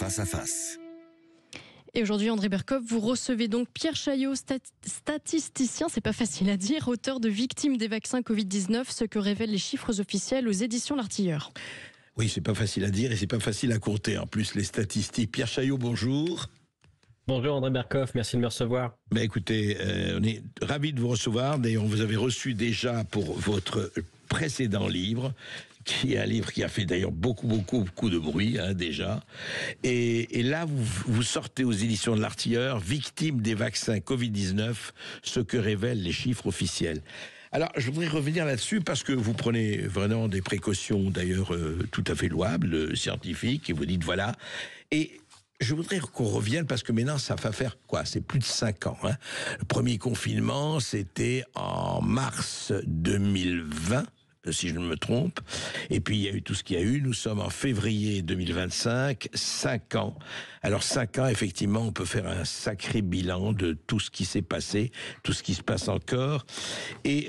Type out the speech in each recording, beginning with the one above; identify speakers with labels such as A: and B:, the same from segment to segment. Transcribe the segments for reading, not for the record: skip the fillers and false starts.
A: Face à face.
B: Et aujourd'hui, André Berkoff, vous recevez donc Pierre Chaillot, statisticien, c'est pas facile à dire, auteur de Victimes des vaccins Covid-19, ce que révèlent les chiffres officiels aux éditions L'Artilleur.
C: Oui, c'est pas facile à dire et c'est pas facile à compter. En plus, les statistiques. Pierre Chaillot, bonjour.
D: Bonjour André Berkoff, merci de me recevoir.
C: Écoutez, on est ravis de vous recevoir. D'ailleurs, on vous avait reçu déjà pour votre précédent livre, qui est un livre qui a fait d'ailleurs beaucoup de bruit, déjà. Et là, vous sortez aux éditions de l'Artilleur, Victimes des vaccins Covid-19, ce que révèlent les chiffres officiels. Alors, je voudrais revenir là-dessus parce que vous prenez vraiment des précautions, d'ailleurs, tout à fait louables, scientifiques, et vous dites voilà. Et je voudrais qu'on revienne parce que maintenant, ça va faire quoi? C'est plus de 5 ans. Le premier confinement, c'était en mars 2020. Si je ne me trompe. Et puis, il y a eu tout ce qu'il y a eu. Nous sommes en février 2025, 5 ans. Alors, 5 ans, effectivement, on peut faire un sacré bilan de tout ce qui s'est passé, tout ce qui se passe encore. Et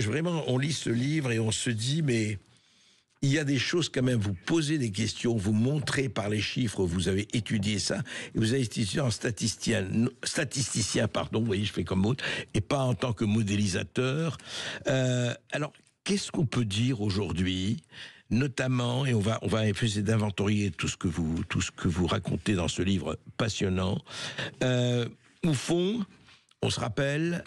C: vraiment, on lit ce livre et on se dit, mais il y a des choses quand même, vous posez des questions, vous montrez par les chiffres, vous avez étudié ça, et vous avez étudié en statisticien, vous voyez, je fais comme mot, et pas en tant que modélisateur. Alors, qu'est-ce qu'on peut dire aujourd'hui, notamment, et on va essayer d'inventorier tout ce que vous racontez dans ce livre passionnant. Au fond, on se rappelle,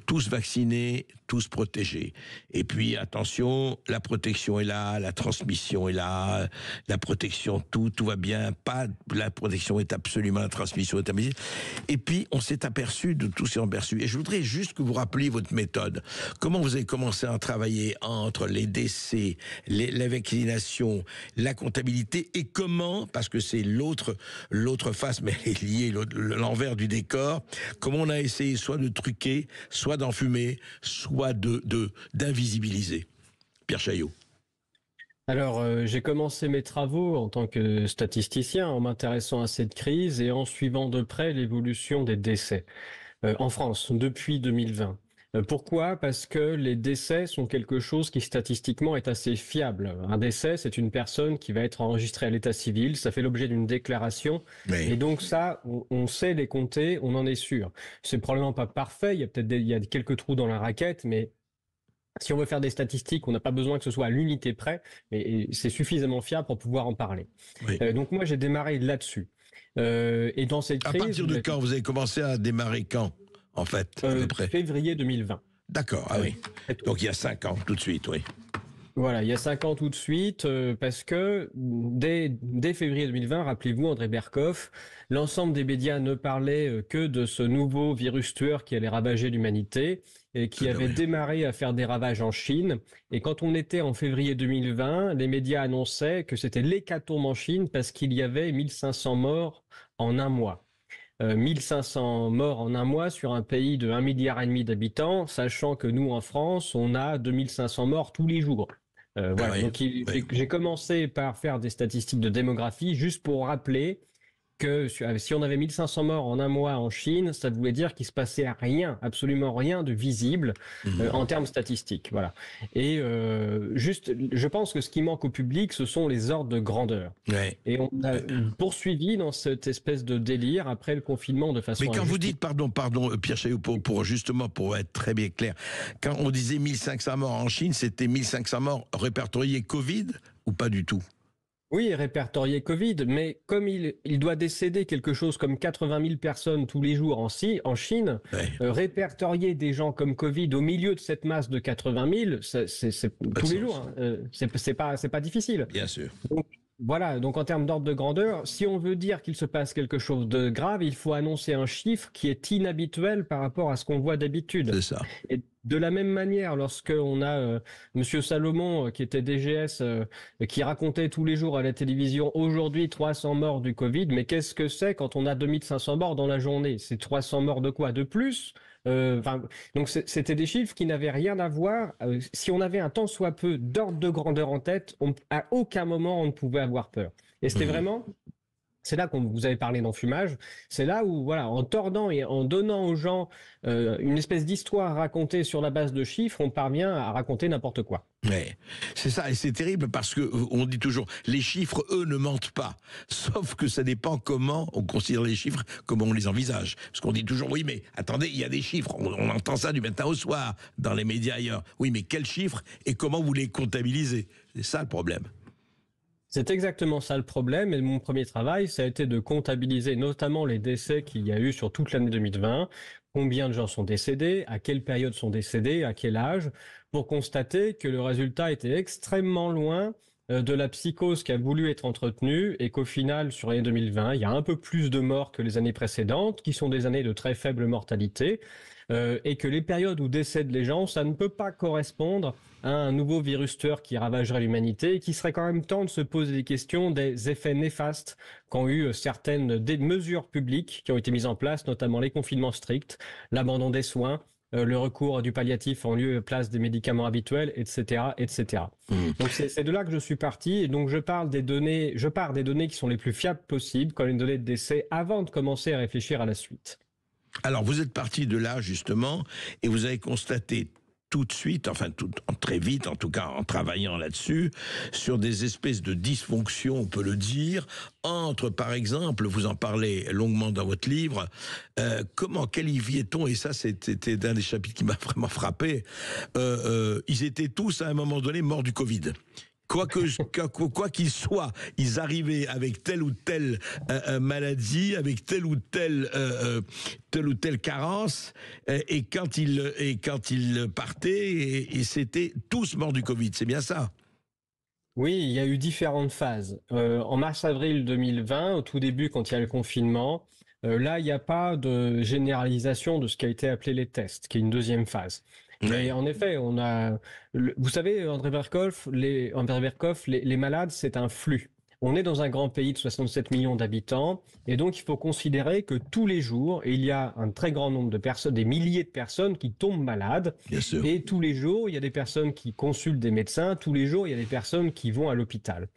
C: tous vaccinés, tous protégés. Et puis, attention, la protection est là, la transmission est là, la protection, tout va bien. Pas, la protection est absolument, la transmission est absolument. Et puis, on s'est aperçu de tout, s'est aperçu. Et je voudrais juste que vous rappeliez votre méthode. Comment vous avez commencé à travailler entre les décès, la vaccination, la comptabilité, et comment, parce que c'est l'autre face, mais elle est liée, l'envers du décor, comment on a essayé soit de truquer, soit d'enfumer, soit d'invisibiliser. Pierre Chaillot.
D: Alors, j'ai commencé mes travaux en tant que statisticien en m'intéressant à cette crise et en suivant de près l'évolution des décès en France depuis 2020. Pourquoi? Parce que les décès sont quelque chose qui statistiquement est assez fiable. Un décès, c'est une personne qui va être enregistrée à l'état civil, ça fait l'objet d'une déclaration, et donc ça, on sait les compter, on en est sûr. C'est probablement pas parfait, il y a quelques trous dans la raquette, mais si on veut faire des statistiques, on n'a pas besoin que ce soit à l'unité près, mais c'est suffisamment fiable pour pouvoir en parler.
C: Oui.
D: Donc moi, j'ai démarré là-dessus. Et dans cette crise...
C: À partir de quand vous avez commencé à démarrer quand, en fait, à peu près?
D: Février 2020.
C: D'accord, oui. Donc il y a 5 ans, tout de suite, oui.
D: Voilà, il y a 5 ans tout de suite, parce que dès février 2020, rappelez-vous, André Berkoff, l'ensemble des médias ne parlaient que de ce nouveau virus tueur qui allait ravager l'humanité et qui avait démarré à faire des ravages en Chine. Et quand on était en février 2020, les médias annonçaient que c'était l'hécatombe en Chine parce qu'il y avait 1500 morts en un mois. 1500 morts en un mois sur un pays de 1,5 milliard d'habitants, sachant que nous, en France, on a 2500 morts tous les jours. Voilà. Donc, j'ai commencé par faire des statistiques de démographie juste pour rappeler que si on avait 1500 morts en un mois en Chine, ça voulait dire qu'il se passait rien, absolument rien de visible en termes statistiques. Voilà. Et juste, je pense que ce qui manque au public, ce sont les ordres de grandeur. Ouais. Et on a poursuivi dans cette espèce de délire après le confinement de façon...
C: Mais quand vous dites, pardon, Pierre Chaillot, pour être très bien clair, quand on disait 1500 morts en Chine, c'était 1500 morts répertoriés Covid ou pas du tout?
D: Oui, répertorié Covid, mais comme il doit décéder quelque chose comme 80 000 personnes tous les jours en Chine, répertorier des gens comme Covid au milieu de cette masse de 80 000, c'est tous les jours, c'est pas difficile.
C: Bien sûr.
D: Donc, voilà, donc en termes d'ordre de grandeur, si on veut dire qu'il se passe quelque chose de grave, il faut annoncer un chiffre qui est inhabituel par rapport à ce qu'on voit d'habitude.
C: C'est ça.
D: Et de la même manière, lorsque on a Monsieur Salomon, qui était DGS, qui racontait tous les jours à la télévision, aujourd'hui 300 morts du Covid, mais qu'est-ce que c'est quand on a 2500 morts dans la journée? C'est 300 morts de quoi? De plus? Donc c'était des chiffres qui n'avaient rien à voir. Si on avait un tant soit peu d'ordre de grandeur en tête, à aucun moment on ne pouvait avoir peur. Et c'était vraiment C'est là qu'on vous avez parlé d'enfumage. C'est là où, voilà, en tordant et en donnant aux gens une espèce d'histoire à raconter sur la base de chiffres, on parvient à raconter n'importe quoi.
C: Ouais, c'est ça, et c'est terrible parce que on dit toujours, les chiffres, eux, ne mentent pas. Sauf que ça dépend comment on considère les chiffres, comment on les envisage. Parce qu'on dit toujours, oui, mais attendez, il y a des chiffres. On entend ça du matin au soir dans les médias ailleurs. Oui, mais quels chiffres et comment vous les comptabilisez? C'est ça le problème.
D: C'est exactement ça le problème. Et mon premier travail, ça a été de comptabiliser notamment les décès qu'il y a eu sur toute l'année 2020. Combien de gens sont décédés, à quelle période sont décédés, à quel âge, pour constater que le résultat était extrêmement loin de la psychose qui a voulu être entretenue et qu'au final, sur l'année 2020, il y a un peu plus de morts que les années précédentes, qui sont des années de très faible mortalité, et que les périodes où décèdent les gens, ça ne peut pas correspondre à un nouveau virus tueur qui ravagerait l'humanité et qui serait quand même temps de se poser des questions des effets néfastes qu'ont eu certaines des mesures publiques qui ont été mises en place, notamment les confinements stricts, l'abandon des soins, le recours à du palliatif en lieu et place des médicaments habituels, etc., etc. Donc c'est de là que je suis parti, et donc je pars des données qui sont les plus fiables possibles, comme les données de décès, avant de commencer à réfléchir à la suite.
C: Alors, vous êtes parti de là, justement, et vous avez constaté tout de suite, enfin très vite, en tout cas en travaillant là-dessus, sur des espèces de dysfonctions, on peut le dire, entre, par exemple, vous en parlez longuement dans votre livre, comment qualifiait-on, et ça c'était un des chapitres qui m'a vraiment frappé, ils étaient tous à un moment donné morts du Covid. Quoi qu'il soit, ils arrivaient avec telle ou telle maladie, avec telle ou telle carence, et quand ils partaient, et c'était tous morts du Covid. C'est bien ça?
D: Oui, il y a eu différentes phases. En mars-avril 2020, au tout début, quand il y a le confinement, là, il n'y a pas de généralisation de ce qui a été appelé les tests, qui est une deuxième phase. Mais en effet, vous savez, André Berkoff, les malades, c'est un flux. On est dans un grand pays de 67 millions d'habitants, et donc il faut considérer que tous les jours, il y a un très grand nombre de personnes, des milliers de personnes qui tombent malades.
C: Bien sûr.
D: Et tous les jours, il y a des personnes qui consultent des médecins, tous les jours, il y a des personnes qui vont à l'hôpital.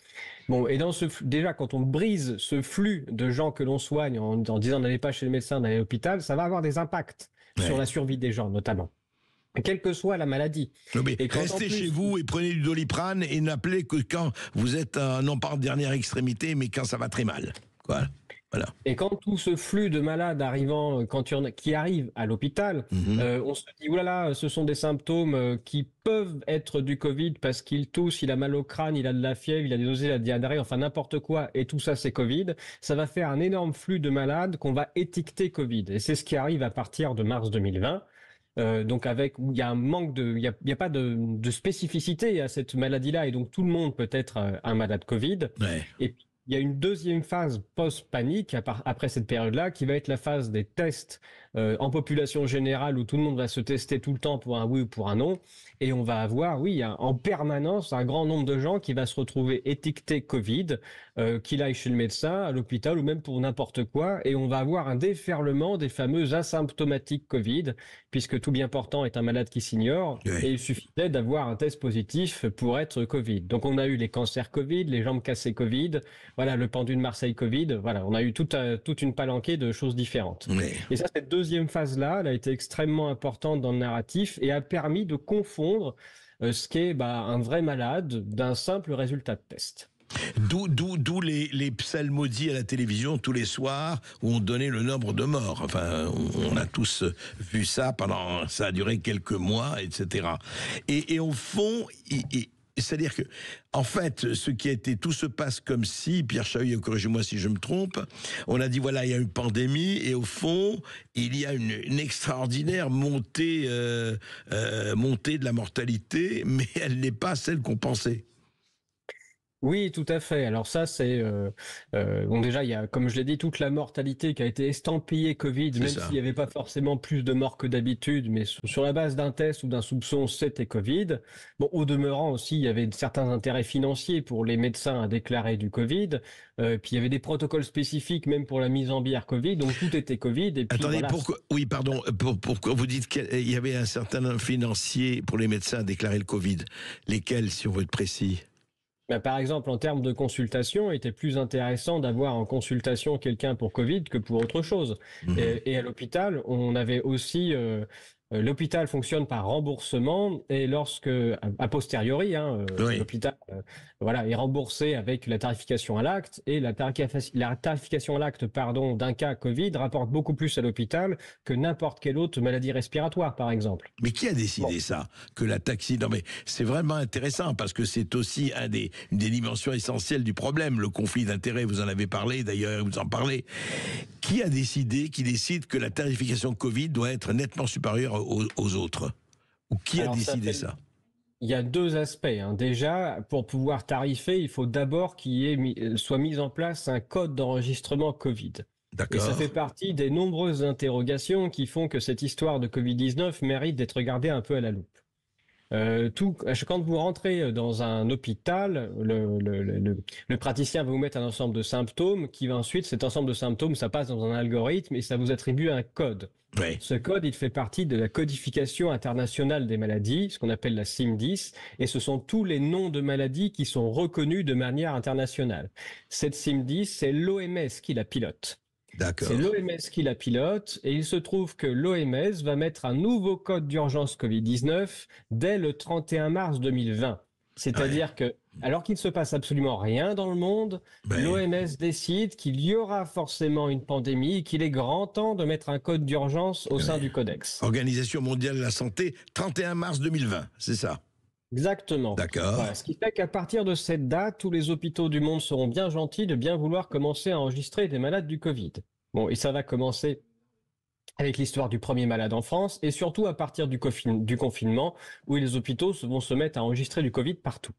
D: Bon, et déjà, quand on brise ce flux de gens que l'on soigne en disant n'allez pas chez le médecin, n'allez à l'hôpital, ça va avoir des impacts sur la survie des gens, notamment. Quelle que soit la maladie.
C: Non mais restez chez vous et prenez du Doliprane et n'appelez que quand vous êtes, non pas en dernière extrémité, mais quand ça va très mal. Voilà.
D: Et quand tout ce flux de malades arrivant, qui arrivent à l'hôpital, on se dit, oulala, ce sont des symptômes qui peuvent être du Covid parce qu'il tousse, il a mal au crâne, il a de la fièvre, il a des nausées, il a des diarrhées, enfin n'importe quoi, et tout ça c'est Covid. Ça va faire un énorme flux de malades qu'on va étiqueter Covid. Et c'est ce qui arrive à partir de mars 2020. Donc où il y a un manque il y a pas de spécificité à cette maladie-là, et donc tout le monde peut être un malade Covid.
C: Ouais.
D: Et puis, il y a une deuxième phase post-panique après cette période-là, qui va être la phase des tests en population générale, où tout le monde va se tester tout le temps pour un oui ou pour un non, et on va avoir, en permanence, un grand nombre de gens qui va se retrouver étiquetés Covid, qu'il aille chez le médecin, à l'hôpital ou même pour n'importe quoi, et on va avoir un déferlement des fameux asymptomatiques Covid, puisque tout bien portant est un malade qui s'ignore, et il suffisait d'avoir un test positif pour être Covid. Donc on a eu les cancers Covid, les jambes cassées Covid, voilà, le pendu de Marseille Covid, voilà, on a eu toute une palanquée de choses différentes.
C: Ouais.
D: Et ça, cette deuxième phase-là, elle a été extrêmement importante dans le narratif et a permis de confondre ce qu'est un vrai malade d'un simple résultat de test.
C: D'où les psalmodies à la télévision tous les soirs où on donnait le nombre de morts. Enfin, on a tous vu ça ça a duré quelques mois, etc. Et au fond, c'est-à-dire que, en fait, tout se passe comme si, Pierre Chailloux, corrigez-moi si je me trompe, on a dit voilà, il y a une pandémie, et au fond, il y a une extraordinaire montée de la mortalité, mais elle n'est pas celle qu'on pensait.
D: Oui, tout à fait. Alors ça, c'est déjà il y a, comme je l'ai dit, toute la mortalité qui a été estampillée Covid, même s'il n'y avait pas forcément plus de morts que d'habitude, mais sur la base d'un test ou d'un soupçon, c'était Covid. Bon, au demeurant aussi, il y avait certains intérêts financiers pour les médecins à déclarer du Covid. Puis il y avait des protocoles spécifiques même pour la mise en bière Covid, donc tout était Covid. Et puis,
C: attendez,
D: voilà.
C: pourquoi vous dites qu'il y avait un certain financier pour les médecins à déclarer le Covid? Lesquels, si on veut être précis?
D: Bah, par exemple, en termes de consultation, il était plus intéressant d'avoir en consultation quelqu'un pour Covid que pour autre chose.
C: Mhm.
D: Et à l'hôpital, on avait aussi l'hôpital fonctionne par remboursement et lorsque, a posteriori, hein,
C: Oui.
D: l'hôpital voilà, est remboursé avec la tarification à l'acte et la tarification à l'acte pardon, d'un cas Covid rapporte beaucoup plus à l'hôpital que n'importe quelle autre maladie respiratoire, par exemple.
C: Mais qui a
D: Bon.
C: décidé ça? Que la taxi... Non mais c'est vraiment intéressant parce que c'est aussi une des dimensions essentielles du problème, le conflit d'intérêts, vous en avez parlé, d'ailleurs vous en parlez. Qui décide que la tarification Covid doit être nettement supérieure aux autres? Ou qui a
D: Alors,
C: décidé ça?
D: il y a deux aspects, hein. Déjà, pour pouvoir tarifer, il faut d'abord soit mis en place un code d'enregistrement Covid. Et ça fait
C: D'accord.
D: partie des nombreuses interrogations qui font que cette histoire de Covid-19 mérite d'être regardée un peu à la loupe. Quand vous rentrez dans un hôpital, le praticien va vous mettre un ensemble de symptômes qui va ensuite, cet ensemble de symptômes, ça passe dans un algorithme et ça vous attribue un code.
C: Oui.
D: Ce code, il fait partie de la codification internationale des maladies, ce qu'on appelle la CIM-10, et ce sont tous les noms de maladies qui sont reconnus de manière internationale. Cette CIM-10, c'est l'OMS qui la pilote. C'est
C: D'accord.
D: l'OMS qui la pilote et il se trouve que l'OMS va mettre un nouveau code d'urgence Covid-19 dès le 31 mars 2020.
C: Ouais.
D: C'est-à-dire que, alors qu'il ne se passe absolument rien dans le monde,
C: Ouais.
D: l'OMS décide qu'il y aura forcément une pandémie et qu'il est grand temps de mettre un code d'urgence au sein
C: Ouais.
D: du codex.
C: Organisation mondiale de la santé, 31 mars 2020, c'est ça?
D: Exactement. Voilà.
C: D'accord.
D: Ce qui fait qu'à partir de cette date, tous les hôpitaux du monde seront bien gentils de bien vouloir commencer à enregistrer des malades du Covid. Bon, et ça va commencer avec l'histoire du premier malade en France et surtout à partir du confinement où les hôpitaux vont se mettre à enregistrer du Covid partout.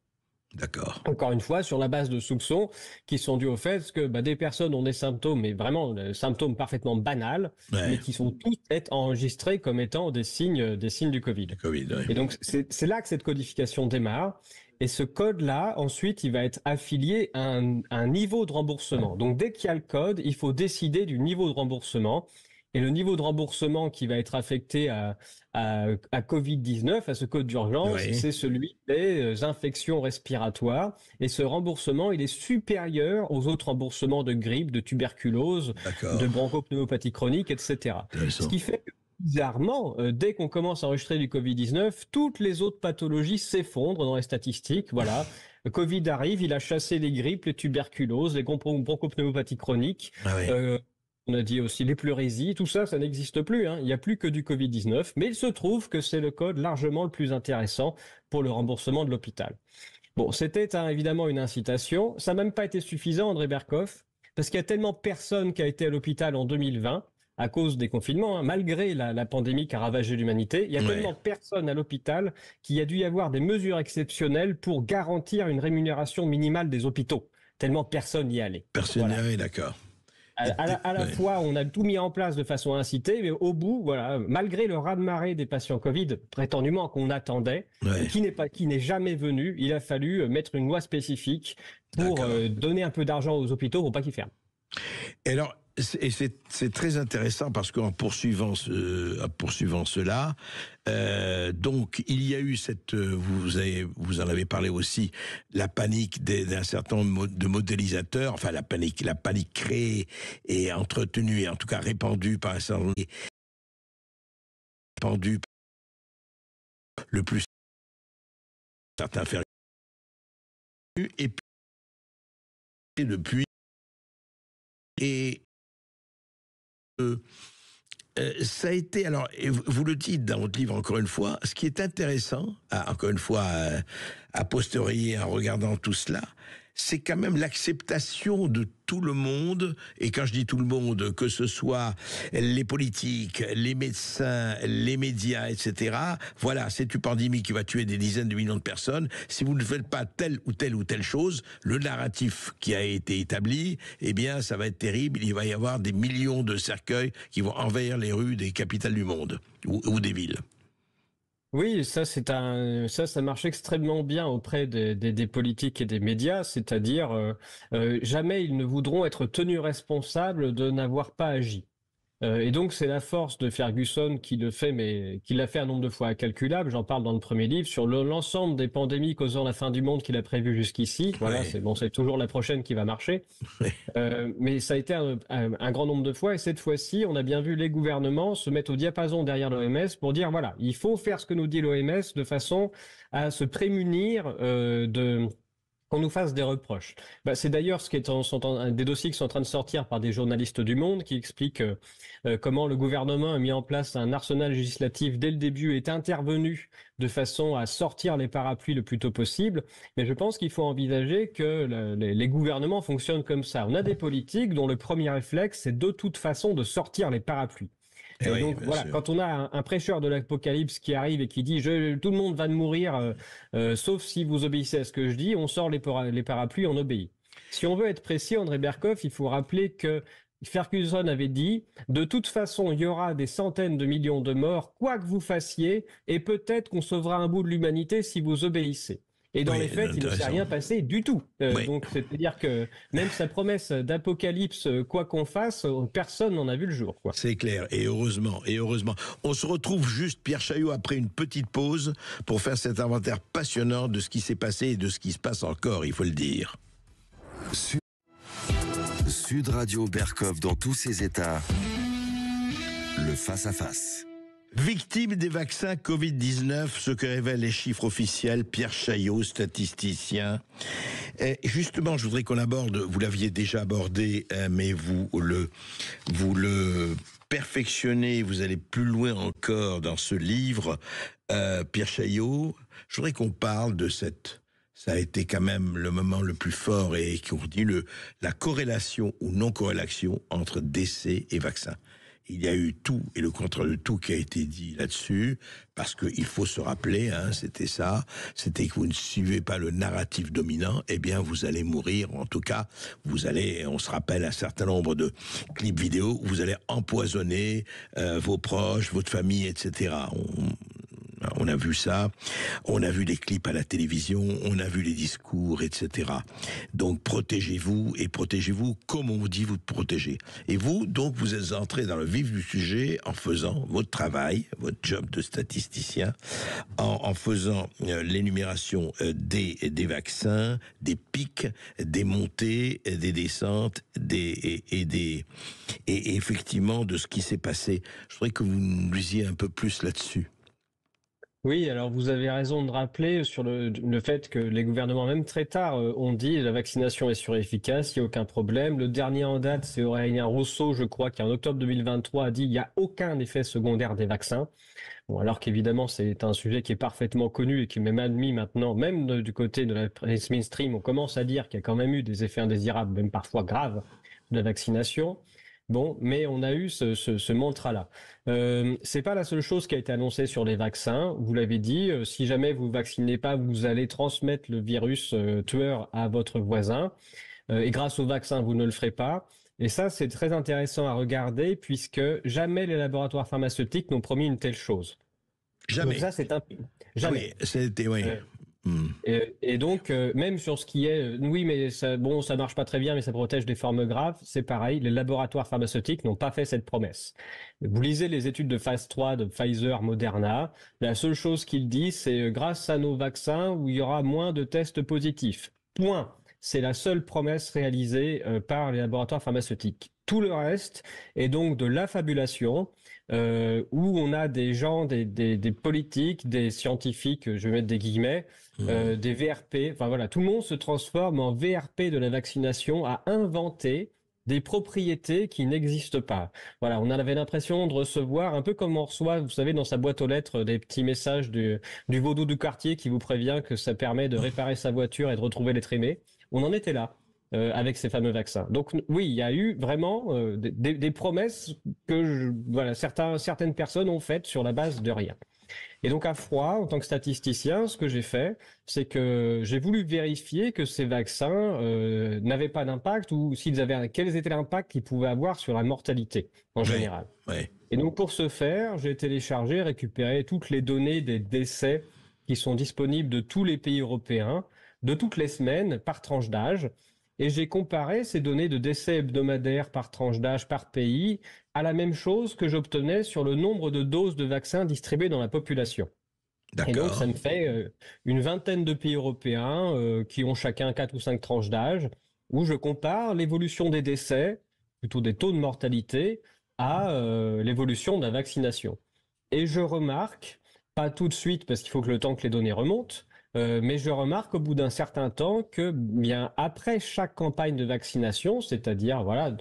C: D'accord.
D: Encore une fois, sur la base de soupçons qui sont dus au fait que des personnes ont des symptômes, mais vraiment des symptômes parfaitement banals, mais
C: Ouais.
D: qui sont tous être enregistrés comme étant des signes du Covid.
C: Le Covid, ouais.
D: Et donc, c'est là que cette codification démarre. Et ce code-là, ensuite, il va être affilié à un niveau de remboursement. Donc, dès qu'il y a le code, il faut décider du niveau de remboursement. Et le niveau de remboursement qui va être affecté à Covid-19, à ce code d'urgence,
C: Oui.
D: c'est celui des infections respiratoires. Et ce remboursement, il est supérieur aux autres remboursements de grippe, de tuberculose,
C: D'accord.
D: de bronchopneumopathie chronique, etc. Ce
C: Intéressant.
D: qui fait que, bizarrement, dès qu'on commence à enregistrer du Covid-19, toutes les autres pathologies s'effondrent dans les statistiques. Voilà. Le Covid arrive, il a chassé les grippes, les tuberculoses, les bronchopneumopathies chroniques.
C: Ah oui.
D: On a dit aussi les pleurésies, tout ça, ça n'existe plus, hein. Il n'y a plus que du Covid-19, mais il se trouve que c'est le code largement le plus intéressant pour le remboursement de l'hôpital. Bon, c'était évidemment une incitation. Ça n'a même pas été suffisant, André Berkoff, parce qu'il y a tellement personne qui a été à l'hôpital en 2020 à cause des confinements, hein, malgré la pandémie qui a ravagé l'humanité. Il y a
C: Ouais.
D: tellement personne à l'hôpital qu'il a dû y avoir des mesures exceptionnelles pour garantir une rémunération minimale des hôpitaux. Tellement personne n'y allait.
C: Personne
D: Voilà.
C: n'est d'accord.
D: À la
C: Ouais.
D: fois, on a tout mis en place de façon à inciter, mais au bout, voilà, malgré le raz-de-marée des patients Covid, prétendument qu'on attendait,
C: Ouais.
D: qui n'est jamais venu, il a fallu mettre une loi spécifique pour
C: D'accord.
D: donner un peu d'argent aux hôpitaux pour pas qu'ils ferment.
C: Et alors, c'est très intéressant parce qu'en poursuivant cela, donc il y a eu vous en avez parlé aussi, la panique d'un certain nombre de modélisateurs, enfin la panique créée et entretenue et en tout cas répandue par un certain nombre, répandue le plus certains faire et puis depuis et ça a été, alors, et vous le dites dans votre livre encore une fois, ce qui est intéressant, encore une fois, a posteriori, en regardant tout cela, c'est quand même l'acceptation de tout le monde, et quand je dis tout le monde, que ce soit les politiques, les médecins, les médias, etc. Voilà, c'est une pandémie qui va tuer des dizaines de millions de personnes. Si vous ne faites pas telle ou telle chose, le narratif qui a été établi, eh bien, ça va être terrible. Il va y avoir des millions de cercueils qui vont envahir les rues des capitales du monde, ou des villes.
D: Oui, ça marche extrêmement bien auprès des politiques et des médias, c'est-à-dire jamais ils ne voudront être tenus responsables de n'avoir pas agi. Et donc, c'est la force de Ferguson qui le fait, mais qui l'a fait un nombre de fois incalculable. J'en parle dans le premier livre sur l'ensemble des pandémies causant la fin du monde qu'il a prévu jusqu'ici. Voilà, c'est toujours la prochaine qui va marcher. Mais ça a été un grand nombre de fois. Et cette fois-ci, on a bien vu les gouvernements se mettre au diapason derrière l'OMS pour dire, voilà, il faut faire ce que nous dit l'OMS de façon à se prémunir qu'on nous fasse des reproches. C'est d'ailleurs ce qui est des dossiers qui sont en train de sortir par des journalistes du Monde qui expliquent comment le gouvernement a mis en place un arsenal législatif dès le début, est intervenu de façon à sortir les parapluies le plus tôt possible. Mais je pense qu'il faut envisager que les gouvernements fonctionnent comme ça. On a des politiques dont le premier réflexe, c'est de toute façon de sortir les parapluies. Et oui, donc voilà, sûr. Quand on a un prêcheur de l'apocalypse qui arrive et qui dit tout le monde va mourir sauf si vous obéissez à ce que je dis, on sort les parapluies, on obéit. Si on veut être précis, André Berkoff, il faut rappeler que Ferguson avait dit de toute façon il y aura des centaines de millions de morts quoi que vous fassiez et peut-être qu'on sauvera un bout de l'humanité si vous obéissez. Et dans les faits, il ne s'est rien passé du tout. Donc, c'est-à-dire que même sa promesse d'apocalypse, quoi qu'on fasse, personne n'en a vu le jour, quoi.
C: C'est clair. Et heureusement, On se retrouve juste, Pierre Chaillot, après une petite pause pour faire cet inventaire passionnant de ce qui s'est passé et de ce qui se passe encore, il faut le dire.
A: Sud Radio Berkoff dans tous ses états. Le face-à-face.
C: Victime des vaccins Covid-19, ce que révèlent les chiffres officiels, Pierre Chaillot, statisticien. Et justement, je voudrais qu'on aborde, vous l'aviez déjà abordé, mais vous le perfectionnez, vous allez plus loin encore dans ce livre, Pierre Chaillot. Je voudrais qu'on parle de ça a été quand même le moment le plus fort et qu'on dit la corrélation ou non-corrélation entre décès et vaccins. Il y a eu tout et le contraire de tout qui a été dit là-dessus, parce qu'il faut se rappeler, c'était que vous ne suivez pas le narratif dominant, eh bien vous allez mourir, en tout cas, on se rappelle un certain nombre de clips vidéo où vous allez empoisonner vos proches, votre famille, etc. On a vu ça, on a vu les clips à la télévision, on a vu les discours, etc. Donc protégez-vous et protégez-vous comme on vous dit vous protéger. Et vous, donc, vous êtes entré dans le vif du sujet en faisant votre travail, votre job de statisticien, en faisant l'énumération des vaccins, des pics, des montées, des descentes, et effectivement de ce qui s'est passé. Je voudrais que vous nous disiez un peu plus là-dessus.
D: Oui, alors vous avez raison de rappeler sur le fait que les gouvernements, même très tard, ont dit la vaccination est efficace, il n'y a aucun problème. Le dernier en date, c'est Aurélien Rousseau, je crois, qui en octobre 2023 a dit il n'y a aucun effet secondaire des vaccins. Bon, alors qu'évidemment, c'est un sujet qui est parfaitement connu et qui est même admis maintenant, même du côté de la presse mainstream, on commence à dire qu'il y a quand même eu des effets indésirables, même parfois graves, de la vaccination. Bon, mais on a eu ce mantra-là. C'est pas la seule chose qui a été annoncée sur les vaccins. Vous l'avez dit, si jamais vous vaccinez pas, vous allez transmettre le virus tueur à votre voisin. Et grâce au vaccin, vous ne le ferez pas. Et ça, c'est très intéressant à regarder puisque jamais les laboratoires pharmaceutiques n'ont promis une telle chose.
C: Jamais.
D: Donc ça, c'est jamais.
C: Oui, c'était, oui.
D: Et donc, même sur ce qui est, oui, mais ça marche pas très bien, mais ça protège des formes graves, c'est pareil, les laboratoires pharmaceutiques n'ont pas fait cette promesse. Vous lisez les études de phase 3 de Pfizer, Moderna, la seule chose qu'ils disent, c'est grâce à nos vaccins où il y aura moins de tests positifs. Point. C'est la seule promesse réalisée par les laboratoires pharmaceutiques. Tout le reste est donc de l'affabulation, où on a des gens, des politiques, des scientifiques, je vais mettre des guillemets, des VRP, enfin voilà, tout le monde se transforme en VRP de la vaccination à inventer des propriétés qui n'existent pas. Voilà, on avait l'impression de recevoir, un peu comme on reçoit, vous savez, dans sa boîte aux lettres, des petits messages du vaudou du quartier qui vous prévient que ça permet de réparer sa voiture et de retrouver l'être aimé. On en était là. Avec ces fameux vaccins. Donc oui, il y a eu vraiment des promesses que certaines personnes ont faites sur la base de rien. Et donc à froid, en tant que statisticien, ce que j'ai fait, c'est que j'ai voulu vérifier que ces vaccins n'avaient pas d'impact ou quels étaient l'impact qu'ils pouvaient avoir sur la mortalité en général.
C: Ouais.
D: Et donc pour ce faire, j'ai téléchargé, récupéré toutes les données des décès qui sont disponibles de tous les pays européens, de toutes les semaines, par tranche d'âge. et j'ai comparé ces données de décès hebdomadaires par tranche d'âge, par pays, à la même chose que j'obtenais sur le nombre de doses de vaccins distribuées dans la population. Et donc, ça me fait une vingtaine de pays européens qui ont chacun 4 ou 5 tranches d'âge, où je compare l'évolution des décès, plutôt des taux de mortalité, à l'évolution de la vaccination. Et je remarque, pas tout de suite parce qu'il faut que le temps que les données remontent, mais je remarque au bout d'un certain temps que bien après chaque campagne de vaccination, c'est-à-dire voilà,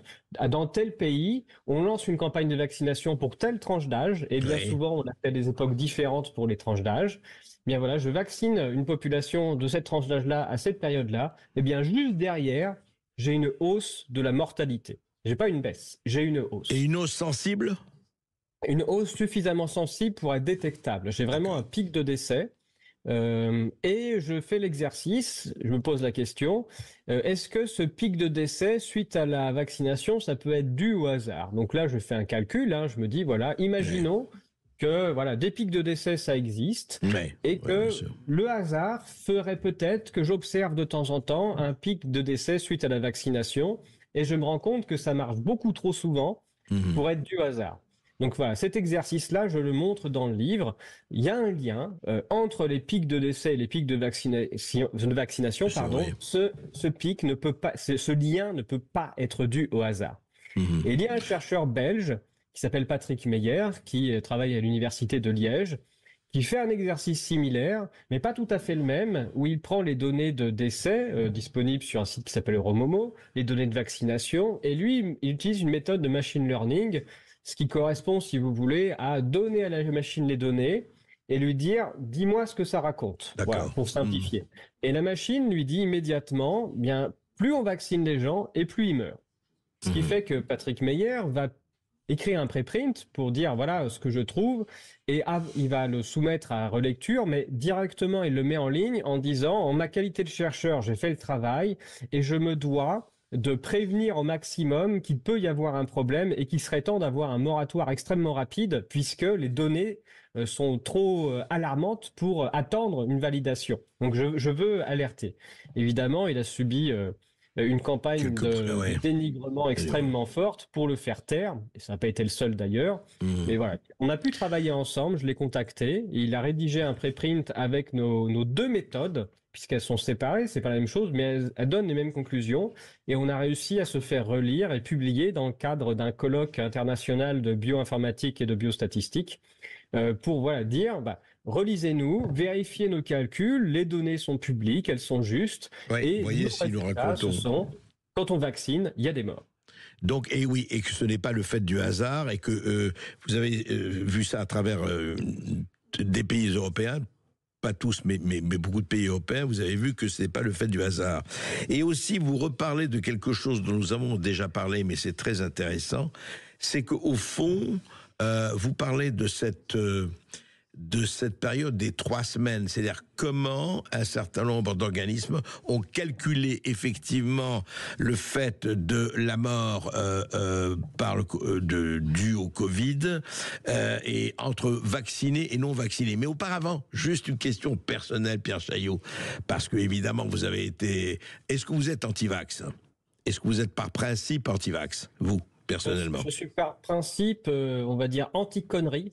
D: dans tel pays, on lance une campagne de vaccination pour telle tranche d'âge, et bien souvent on a fait des époques différentes pour les tranches d'âge. Bien voilà, je vaccine une population de cette tranche d'âge-là à cette période-là, et bien juste derrière, j'ai une hausse de la mortalité. J'ai pas une baisse, j'ai une hausse.
C: Et une hausse sensible ?
D: Une hausse suffisamment sensible pour être détectable. J'ai vraiment un pic de décès. Et je fais l'exercice, je me pose la question, est-ce que ce pic de décès suite à la vaccination, ça peut être dû au hasard? Donc là, je fais un calcul, hein, je me dis, voilà, imaginons que voilà, des pics de décès, ça existe, et que le hasard ferait peut-être que j'observe de temps en temps un pic de décès suite à la vaccination, et je me rends compte que ça marche beaucoup trop souvent pour être dû au hasard. Donc voilà, cet exercice-là, je le montre dans le livre. Il y a un lien entre les pics de décès et les pics de vaccination. Ce pic ne peut pas, ce lien ne peut pas être dû au hasard. Et il y a un chercheur belge qui s'appelle Patrick Meyer, qui travaille à l'université de Liège, qui fait un exercice similaire, mais pas tout à fait le même, où il prend les données de décès disponibles sur un site qui s'appelle Euromomo, les données de vaccination, et lui, il utilise une méthode de machine learning, ce qui correspond, si vous voulez, à donner à la machine les données et lui dire « dis-moi ce que ça raconte », voilà, pour simplifier. Et la machine lui dit immédiatement, bien, plus on vaccine les gens et plus ils meurent. Ce qui fait que Patrick Meyer va écrire un préprint pour dire voilà ce que je trouve, et il va le soumettre à relecture, mais directement il le met en ligne en disant en ma qualité de chercheur, j'ai fait le travail et je me dois de prévenir au maximum qu'il peut y avoir un problème et qu'il serait temps d'avoir un moratoire extrêmement rapide puisque les données sont trop alarmantes pour attendre une validation. Donc je veux alerter. Évidemment, il a subi une campagne de dénigrement extrêmement forte pour le faire taire, et ça n'a pas été le seul d'ailleurs. Mais voilà, on a pu travailler ensemble, je l'ai contacté, et il a rédigé un préprint avec nos deux méthodes, puisqu'elles sont séparées, c'est pas la même chose, mais elles donnent les mêmes conclusions, et on a réussi à se faire relire et publier dans le cadre d'un colloque international de bioinformatique et de biostatistique, pour voilà dire, relisez-nous, vérifiez nos calculs, les données sont publiques, elles sont justes, et voyez si nous racontons. Quand on vaccine, il y a des morts.
C: Donc, et que ce n'est pas le fait du hasard, et que vous avez vu ça à travers des pays européens, pas tous, mais beaucoup de pays européens, vous avez vu que ce n'est pas le fait du hasard. Et aussi, vous reparlez de quelque chose dont nous avons déjà parlé, mais c'est très intéressant, c'est qu'au fond, vous parlez de cette période des 3 semaines, c'est-à-dire comment un certain nombre d'organismes ont calculé effectivement le fait de la mort due au Covid et entre vaccinés et non vaccinés. Mais auparavant, juste une question personnelle, Pierre Chaillot, parce que évidemment vous avez été... Est-ce que vous êtes anti-vax ? Est-ce que vous êtes par principe anti-vax, vous ? Personnellement.
D: Je suis par principe, on va dire, anti-connerie.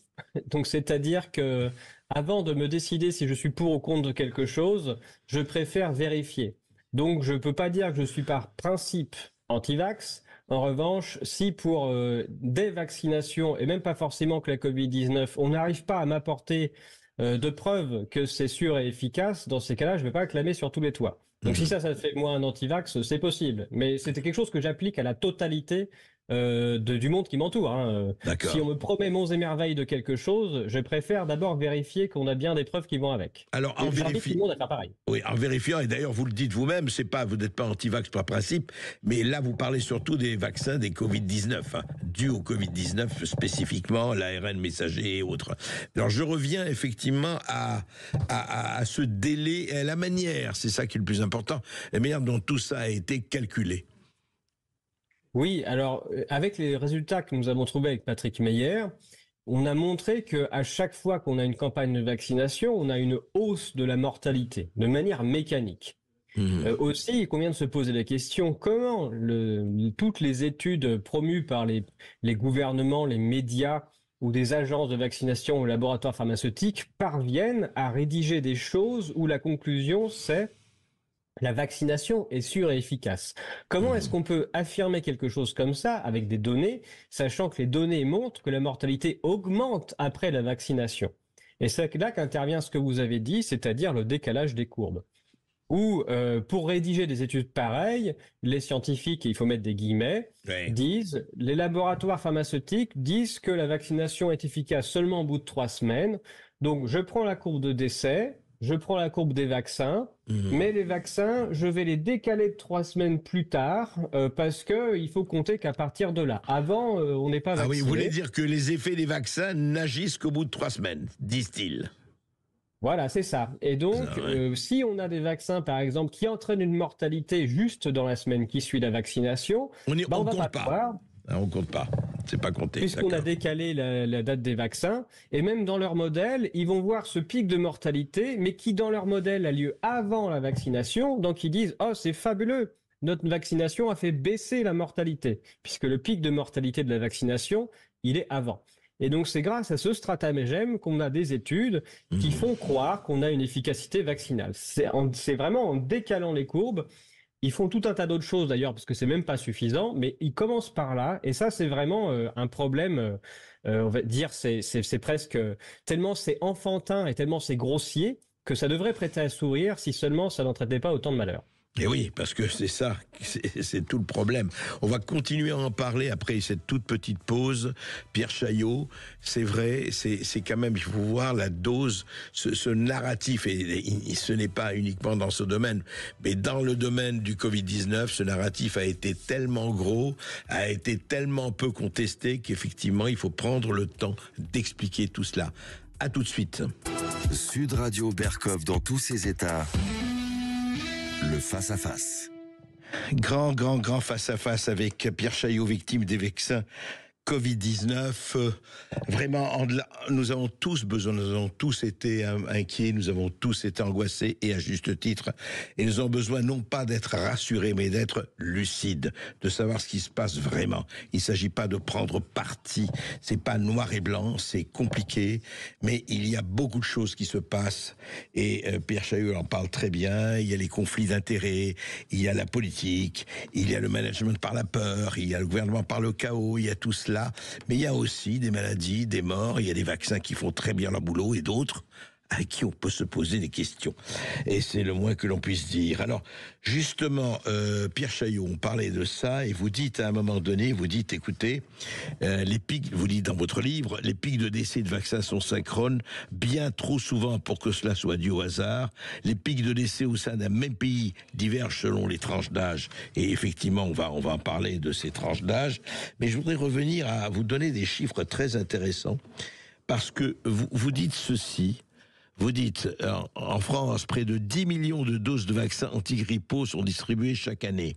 D: Donc, c'est-à-dire que avant de me décider si je suis pour ou contre de quelque chose, je préfère vérifier. Donc, je ne peux pas dire que je suis par principe anti-vax. En revanche, si pour des vaccinations, et même pas forcément que la Covid-19, on n'arrive pas à m'apporter de preuves que c'est sûr et efficace, dans ces cas-là, je ne vais pas acclamer sur tous les toits. Donc, si ça fait moi un anti-vax, c'est possible. Mais c'était quelque chose que j'applique à la totalité du monde qui m'entoure. Hein. Si on me promet monts et merveilles de quelque chose, je préfère d'abord vérifier qu'on a bien des preuves qui vont avec.
C: Alors,
D: en vérifiant, tout le monde à faire pareil.
C: Oui, en vérifiant, et d'ailleurs vous le dites vous-même, vous n'êtes pas anti-vax par principe, mais là vous parlez surtout des vaccins des Covid-19, dus au Covid-19 spécifiquement, l'ARN messager et autres. Alors je reviens effectivement à ce délai et à la manière, c'est ça qui est le plus important, la manière dont tout ça a été calculé.
D: Oui, alors avec les résultats que nous avons trouvés avec Patrick Meyer, on a montré qu'à chaque fois qu'on a une campagne de vaccination, on a une hausse de la mortalité de manière mécanique. Aussi, il convient de se poser la question comment toutes les études promues par les gouvernements, les médias ou des agences de vaccination ou laboratoires pharmaceutiques parviennent à rédiger des choses où la conclusion c'est la vaccination est sûre et efficace. Comment est-ce qu'on peut affirmer quelque chose comme ça avec des données, sachant que les données montrent que la mortalité augmente après la vaccination? Et c'est là qu'intervient ce que vous avez dit, c'est-à-dire le décalage des courbes. Ou pour rédiger des études pareilles, les scientifiques, et il faut mettre des guillemets, disent, les laboratoires pharmaceutiques disent que la vaccination est efficace seulement au bout de 3 semaines. Donc je prends la courbe de décès, je prends la courbe des vaccins, mais les vaccins, je vais les décaler de 3 semaines plus tard parce que il faut compter qu'à partir de là. Avant, on n'est pas vacciné.
C: Ah oui, vous voulez dire que les effets des vaccins n'agissent qu'au bout de 3 semaines, disent-ils.
D: Voilà, c'est ça. Et donc, si on a des vaccins, par exemple, qui entraînent une mortalité juste dans la semaine qui suit la vaccination,
C: on va
D: compte pas pouvoir.
C: On compte pas. C'est pas compté.
D: Puisqu'on a décalé la date des vaccins, et même dans leur modèle, ils vont voir ce pic de mortalité, mais qui dans leur modèle a lieu avant la vaccination. Donc ils disent, oh c'est fabuleux, notre vaccination a fait baisser la mortalité, puisque le pic de mortalité de la vaccination, il est avant. Et donc c'est grâce à ce stratagème qu'on a des études qui font croire qu'on a une efficacité vaccinale. C'est vraiment en décalant les courbes. Ils font tout un tas d'autres choses d'ailleurs parce que c'est même pas suffisant, mais ils commencent par là et ça c'est vraiment un problème. On va dire c'est presque tellement c'est enfantin et tellement c'est grossier que ça devrait prêter à sourire si seulement ça n'en traitait pas autant de malheurs.
C: Et oui, parce que c'est ça, c'est tout le problème. On va continuer à en parler après cette toute petite pause. Pierre Chaillot, c'est vrai, c'est quand même, il faut voir la dose, ce narratif, et ce n'est pas uniquement dans ce domaine, mais dans le domaine du Covid-19, ce narratif a été tellement gros, a été tellement peu contesté qu'effectivement, il faut prendre le temps d'expliquer tout cela. À tout de suite.
A: Sud Radio Berkov dans tous ses états. Le face-à-face.
C: Grand face-à-face avec Pierre Chaillot, victime des vaccins Covid-19. Vraiment, nous avons tous besoin, nous avons tous été inquiets, nous avons tous été angoissés, et à juste titre. Et nous avons besoin non pas d'être rassurés, mais d'être lucides, de savoir ce qui se passe vraiment. Il ne s'agit pas de prendre parti, c'est pas noir et blanc, c'est compliqué, mais il y a beaucoup de choses qui se passent, et Pierre Chaillot en parle très bien. Il y a les conflits d'intérêts, il y a la politique, il y a le management par la peur, il y a le gouvernement par le chaos, il y a tout cela. Mais il y a aussi des maladies, des morts, il y a des vaccins qui font très bien leur boulot et d'autres à qui on peut se poser des questions. Et c'est le moins que l'on puisse dire. Alors, justement, Pierre Chaillot, on parlait de ça, et vous dites à un moment donné, vous dites, écoutez, les pics, vous dites dans votre livre, les pics de décès de vaccins sont synchrones, bien trop souvent pour que cela soit dû au hasard. Les pics de décès au sein d'un même pays divergent selon les tranches d'âge, et effectivement, on va en parler de ces tranches d'âge, mais je voudrais revenir à vous donner des chiffres très intéressants, parce que vous dites ceci. Vous dites, en France, près de 10 millions de doses de vaccins antigrippaux sont distribuées chaque année.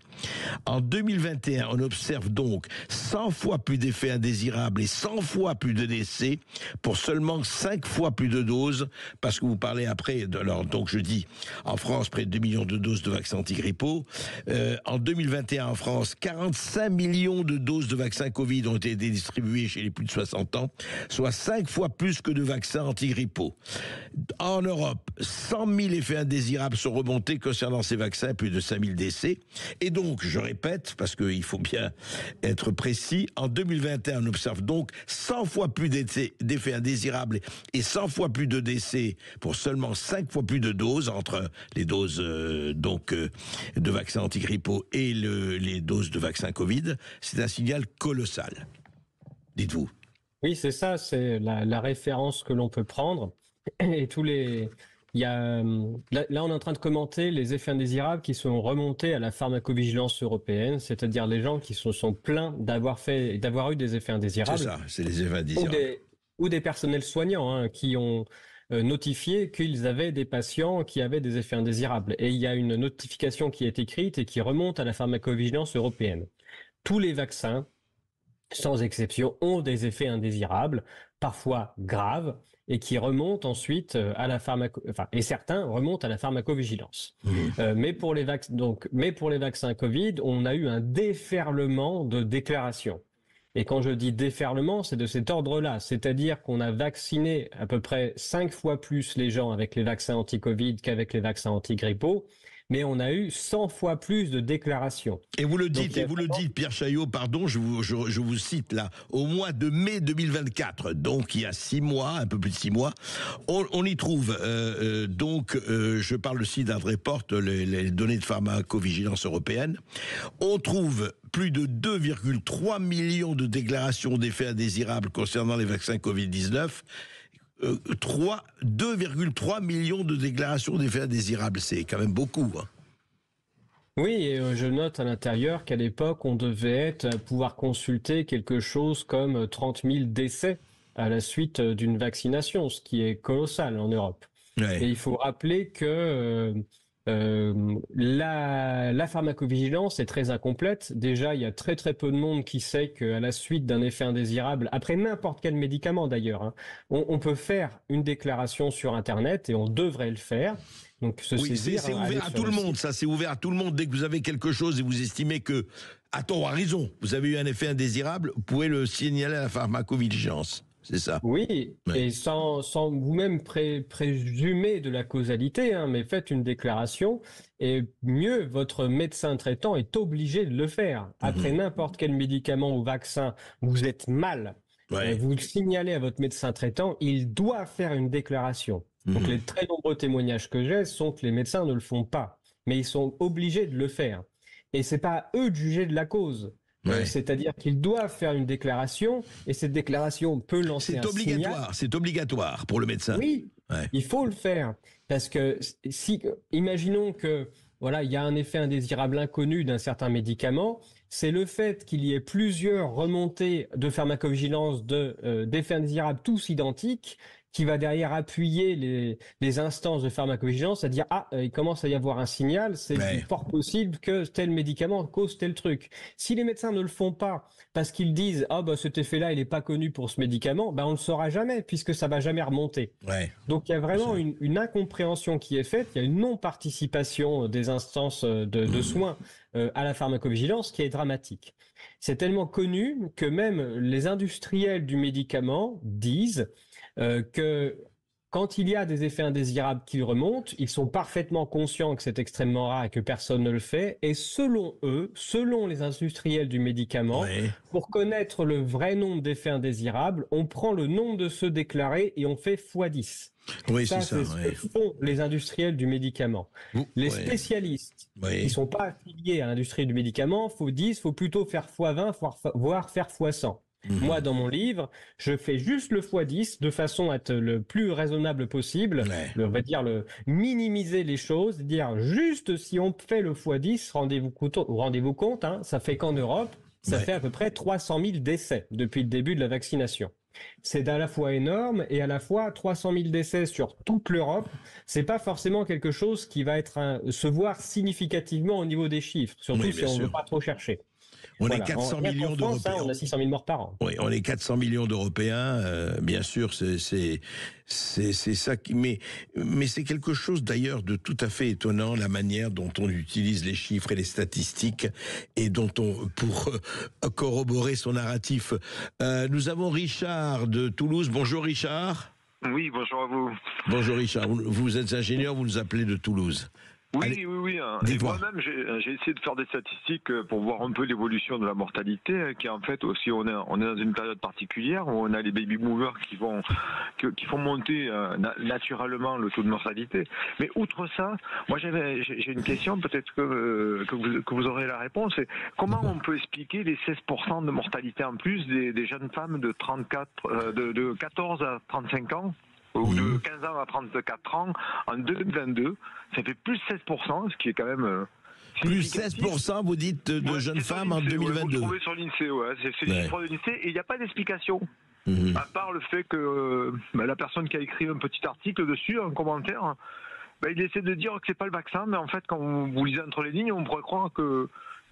C: En 2021, on observe donc 100 fois plus d'effets indésirables et 100 fois plus de décès pour seulement 5 fois plus de doses, parce que vous parlez après, donc je dis, en France, près de 2 millions de doses de vaccins antigrippaux. En 2021, en France, 45 millions de doses de vaccins Covid ont été distribuées chez les plus de 60 ans, soit 5 fois plus que de vaccins antigrippaux. En Europe, 100 000 effets indésirables sont remontés concernant ces vaccins, plus de 5 000 décès. Et donc, je répète, parce qu'il faut bien être précis, en 2021, on observe donc 100 fois plus d'effets indésirables et 100 fois plus de décès pour seulement 5 fois plus de doses, entre les doses de vaccins antigrippaux et les doses de vaccins Covid. C'est un signal colossal. Dites-vous.
D: Oui, c'est ça, c'est la référence que l'on peut prendre. Et là, on est en train de commenter les effets indésirables qui sont remontés à la pharmacovigilance européenne, c'est-à-dire les gens qui se sont plaints d'avoir eu des effets indésirables.
C: C'est ça, c'est les effets indésirables.
D: Ou des personnels soignants qui ont notifié qu'ils avaient des patients qui avaient des effets indésirables. Et il y a une notification qui est écrite et qui remonte à la pharmacovigilance européenne. Tous les vaccins, sans exception, ont des effets indésirables. parfois graves, et qui remontent ensuite à la et certains remontent à la pharmacovigilance. Mais pour les vaccins Covid, on a eu un déferlement de déclarations. Et quand je dis déferlement, c'est de cet ordre-là, c'est-à-dire qu'on a vacciné à peu près 5 fois plus les gens avec les vaccins anti-Covid qu'avec les vaccins anti-grippaux, mais on a eu 100 fois plus de déclarations.
C: Et vous le dites, Pierre Chaillot, pardon, je vous cite là, au mois de mai 2024, donc il y a 6 mois, un peu plus de 6 mois, on y trouve, je parle aussi d'Adreport, les données de pharmacovigilance européenne, on trouve plus de 2,3 millions de déclarations d'effets indésirables concernant les vaccins Covid-19, 2,3 millions de déclarations d'effets indésirables, c'est quand même beaucoup. Hein.
D: Oui, et je note à l'intérieur qu'à l'époque, on devait pouvoir consulter quelque chose comme 30 000 décès à la suite d'une vaccination, ce qui est colossal en Europe. Ouais. Et il faut rappeler que la pharmacovigilance est très incomplète. Déjà, il y a très très peu de monde qui sait qu'à la suite d'un effet indésirable, après n'importe quel médicament d'ailleurs, hein, on peut faire une déclaration sur Internet et on devrait le faire. Donc, c'est
C: ouvert à tout le monde, ça, c'est ouvert à tout le monde. Dès que vous avez quelque chose et vous estimez que, à tort ou à raison, vous avez eu un effet indésirable, vous pouvez le signaler à la pharmacovigilance. C'est ça.
D: Oui, ouais. Et sans vous-même présumer de la causalité, hein, mais faites une déclaration et mieux, votre médecin traitant est obligé de le faire. Après n'importe quel médicament ou vaccin, vous êtes mal, vous le signalez à votre médecin traitant, il doit faire une déclaration. Donc les très nombreux témoignages que j'ai sont que les médecins ne le font pas, mais ils sont obligés de le faire. Et c'est pas à eux de juger de la cause. C'est-à-dire qu'ils doivent faire une déclaration et cette déclaration peut lancer un signal.
C: C'est obligatoire pour le médecin.
D: Oui, il faut le faire parce que imaginons que voilà, il y a un effet indésirable inconnu d'un certain médicament, c'est le fait qu'il y ait plusieurs remontées de pharmacovigilance d'effets indésirables tous identiques qui va derrière appuyer les instances de pharmacovigilance à dire il commence à y avoir un signal, c'est fort possible que tel médicament cause tel truc. Si les médecins ne le font pas parce qu'ils disent cet effet-là il est pas connu pour ce médicament, on le saura jamais puisque ça va jamais remonter. Donc il y a vraiment une incompréhension qui est faite, il y a une non-participation des instances de soins à la pharmacovigilance qui est dramatique. C'est tellement connu que même les industriels du médicament disent que quand il y a des effets indésirables qui remontent, ils sont parfaitement conscients que c'est extrêmement rare et que personne ne le fait. Et selon eux, selon les industriels du médicament, pour connaître le vrai nombre d'effets indésirables, on prend le nombre de ceux déclarés et on fait x10.
C: Oui,
D: c'est ce que font les industriels du médicament. Les spécialistes qui ne sont pas affiliés à l'industrie du médicament, faut plutôt faire x20, voire faire x100. Moi, dans mon livre, je fais juste le x10 de façon à être le plus raisonnable possible. On va dire minimiser les choses, dire juste si on fait le x10, rendez-vous compte, hein, ça fait qu'en Europe, ça fait à peu près 300 000 décès depuis le début de la vaccination. C'est à la fois énorme et à la fois 300 000 décès sur toute l'Europe. C'est pas forcément quelque chose qui va se voir significativement au niveau des chiffres, surtout si on ne veut pas trop chercher.
C: On est 400 millions d'Européens.
D: On a 600 000 morts par an.
C: Oui, on est 400 millions d'Européens. Bien sûr, c'est ça qui. Mais c'est quelque chose d'ailleurs de tout à fait étonnant, la manière dont on utilise les chiffres et les statistiques et dont pour corroborer son narratif. Nous avons Richard de Toulouse. Bonjour Richard.
E: Oui, bonjour à vous.
C: Bonjour Richard. Vous êtes ingénieur, vous nous appelez de Toulouse.
E: Oui. Et moi-même, j'ai essayé de faire des statistiques pour voir un peu l'évolution de la mortalité, qui en fait aussi, on est dans une période particulière où on a les baby boomers qui font monter naturellement le taux de mortalité. Mais outre ça, moi j'ai une question, peut-être que vous aurez la réponse. C'est comment on peut expliquer les 16% de mortalité en plus des jeunes femmes de 14 à 35 ans? Ou de 15 ans à 34 ans, en 2022, ça fait plus 16%, ce qui est quand même...
C: plus 16%, vous dites, de jeunes femmes en 2022.
E: Vous trouvez sur l'INSEE, c'est le chiffre de l'INSEE, et il n'y a pas d'explication. À part le fait que la personne qui a écrit un petit article dessus, un commentaire, il essaie de dire que c'est pas le vaccin, mais en fait, quand vous lisez entre les lignes, on pourrait croire que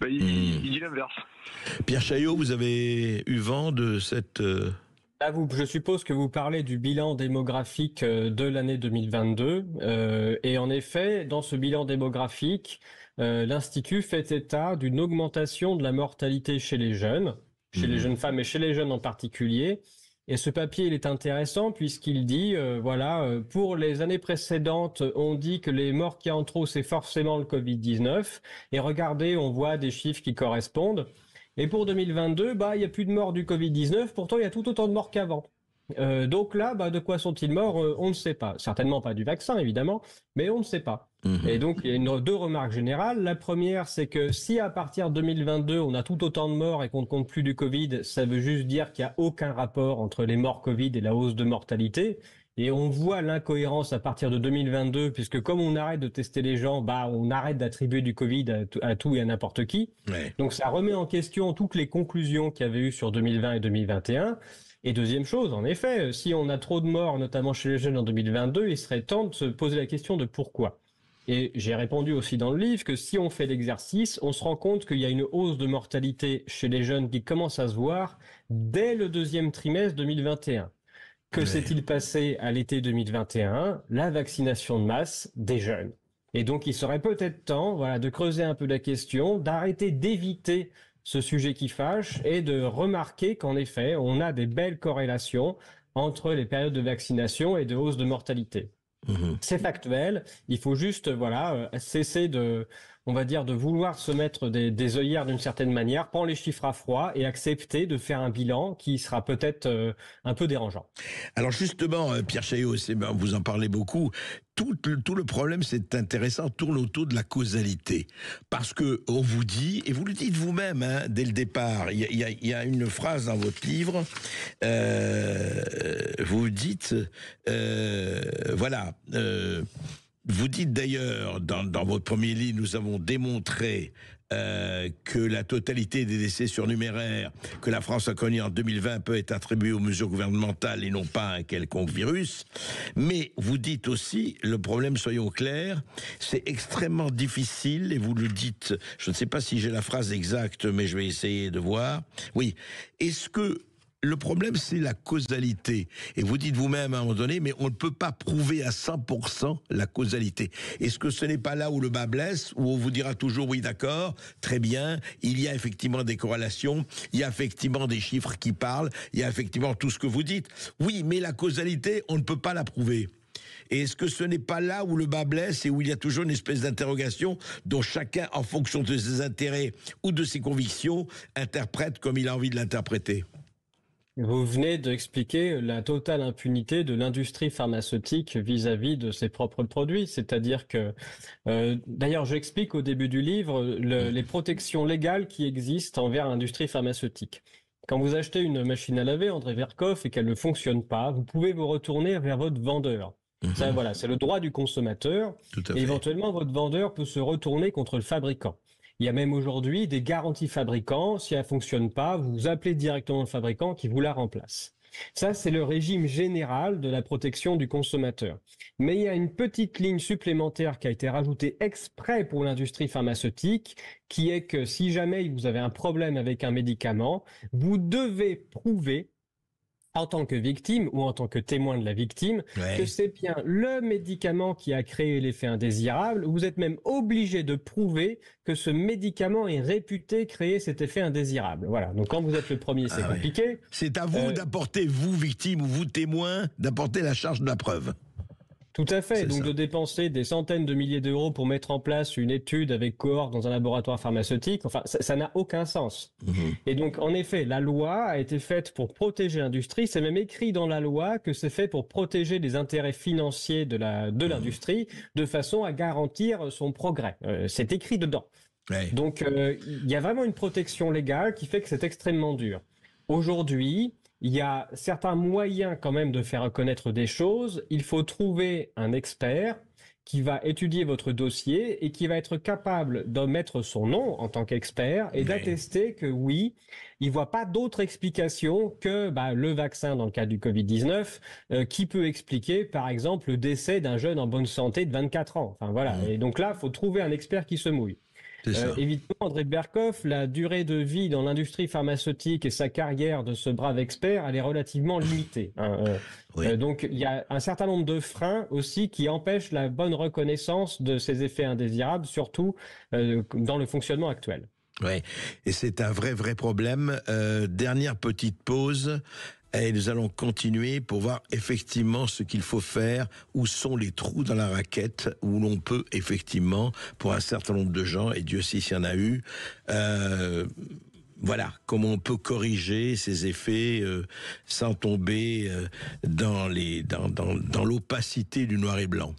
E: il dit l'inverse.
C: Pierre Chaillot, vous avez eu vent de cette
D: Là, je suppose que vous parlez du bilan démographique de l'année 2022. Et en effet, dans ce bilan démographique, l'Institut fait état d'une augmentation de la mortalité chez les jeunes femmes et chez les jeunes en particulier. Et ce papier, il est intéressant puisqu'il dit, pour les années précédentes, on dit que les morts qui en trop, c'est forcément le Covid-19. Et regardez, on voit des chiffres qui correspondent. Et pour 2022, il n'y a plus de morts du Covid-19, pourtant il y a tout autant de morts qu'avant. Donc là, de quoi sont-ils morts? On ne sait pas. Certainement pas du vaccin, évidemment, mais on ne sait pas. Et donc, il y a deux remarques générales. La première, c'est que si à partir de 2022, on a tout autant de morts et qu'on ne compte plus du Covid, ça veut juste dire qu'il n'y a aucun rapport entre les morts Covid et la hausse de mortalité. Et on voit l'incohérence à partir de 2022, puisque comme on arrête de tester les gens, on arrête d'attribuer du Covid à tout et à n'importe qui. Ouais. Donc ça remet en question toutes les conclusions qu'il y avait eu sur 2020 et 2021. Et deuxième chose, en effet, si on a trop de morts, notamment chez les jeunes en 2022, il serait temps de se poser la question de pourquoi. Et j'ai répondu aussi dans le livre que si on fait l'exercice, on se rend compte qu'il y a une hausse de mortalité chez les jeunes qui commence à se voir dès le deuxième trimestre 2021. Que s'est-il passé à l'été 2021? La vaccination de masse des jeunes. Et donc, il serait peut-être temps, de creuser un peu la question, d'arrêter d'éviter ce sujet qui fâche et de remarquer qu'en effet, on a des belles corrélations entre les périodes de vaccination et de hausse de mortalité. C'est factuel. Il faut juste, cesser de vouloir se mettre des œillères d'une certaine manière, prendre les chiffres à froid et accepter de faire un bilan qui sera peut-être un peu dérangeant.
C: Alors justement, Pierre Chaillot, vous en parlez beaucoup. Tout le problème, c'est intéressant, tourne autour de la causalité. Parce que on vous dit, et vous le dites vous-même dès le départ, il y a une phrase dans votre livre, vous dites, vous dites d'ailleurs, dans votre premier livre, nous avons démontré que la totalité des décès surnuméraires que la France a connus en 2020 peut être attribuée aux mesures gouvernementales et non pas à un quelconque virus. Mais vous dites aussi, le problème, soyons clairs, c'est extrêmement difficile, et vous le dites, je ne sais pas si j'ai la phrase exacte, mais je vais essayer de voir. Oui, est-ce que le problème, c'est la causalité. Et vous dites vous-même à un moment donné, mais on ne peut pas prouver à 100% la causalité. Est-ce que ce n'est pas là où le bas blesse, où on vous dira toujours, oui, d'accord, très bien, il y a effectivement des corrélations, il y a effectivement des chiffres qui parlent, il y a effectivement tout ce que vous dites. Oui, mais la causalité, on ne peut pas la prouver. Et est-ce que ce n'est pas là où le bas blesse et où il y a toujours une espèce d'interrogation dont chacun, en fonction de ses intérêts ou de ses convictions, interprète comme il a envie de l'interpréter?
D: Vous venez d'expliquer la totale impunité de l'industrie pharmaceutique vis-à-vis de ses propres produits. C'est-à-dire que, d'ailleurs, j'explique au début du livre les protections légales qui existent envers l'industrie pharmaceutique. Quand vous achetez une machine à laver, André Verkoff, et qu'elle ne fonctionne pas, vous pouvez vous retourner vers votre vendeur. Ça, c'est le droit du consommateur. Et éventuellement, votre vendeur peut se retourner contre le fabricant. Il y a même aujourd'hui des garanties fabricants. Si elle ne fonctionne pas, vous appelez directement le fabricant qui vous la remplace. Ça, c'est le régime général de la protection du consommateur. Mais il y a une petite ligne supplémentaire qui a été rajoutée exprès pour l'industrie pharmaceutique, qui est que si jamais vous avez un problème avec un médicament, vous devez prouver en tant que victime ou en tant que témoin de la victime, que c'est bien le médicament qui a créé l'effet indésirable. Vous êtes même obligé de prouver que ce médicament est réputé créer cet effet indésirable. Voilà. Donc quand vous êtes le premier, c'est compliqué.
C: C'est à vous d'apporter, vous victime ou vous témoin, d'apporter la charge de la preuve.
D: Tout à fait. Donc de dépenser des centaines de milliers d'euros pour mettre en place une étude avec cohorte dans un laboratoire pharmaceutique, enfin, ça n'a aucun sens. Et donc, en effet, la loi a été faite pour protéger l'industrie. C'est même écrit dans la loi que c'est fait pour protéger les intérêts financiers de l'industrie de façon à garantir son progrès. C'est écrit dedans. Donc, il y a vraiment une protection légale qui fait que c'est extrêmement dur. Aujourd'hui, il y a certains moyens quand même de faire reconnaître des choses. Il faut trouver un expert qui va étudier votre dossier et qui va être capable d'en mettre son nom en tant qu'expert et d'attester que oui, il voit pas d'autre explication que le vaccin dans le cas du Covid-19 qui peut expliquer par exemple le décès d'un jeune en bonne santé de 24 ans. Enfin voilà. Et donc là, il faut trouver un expert qui se mouille. Évidemment, Andrei Berkov, la durée de vie dans l'industrie pharmaceutique et sa carrière de ce brave expert, elle est relativement limitée. Donc, il y a un certain nombre de freins aussi qui empêchent la bonne reconnaissance de ces effets indésirables, surtout dans le fonctionnement actuel.
C: Oui, et c'est un vrai problème. Dernière petite pause. Et nous allons continuer pour voir effectivement ce qu'il faut faire, où sont les trous dans la raquette, où l'on peut effectivement, pour un certain nombre de gens, et Dieu sait s'il y en a eu, voilà, comment on peut corriger ces effets sans tomber dans l'opacité du noir et blanc.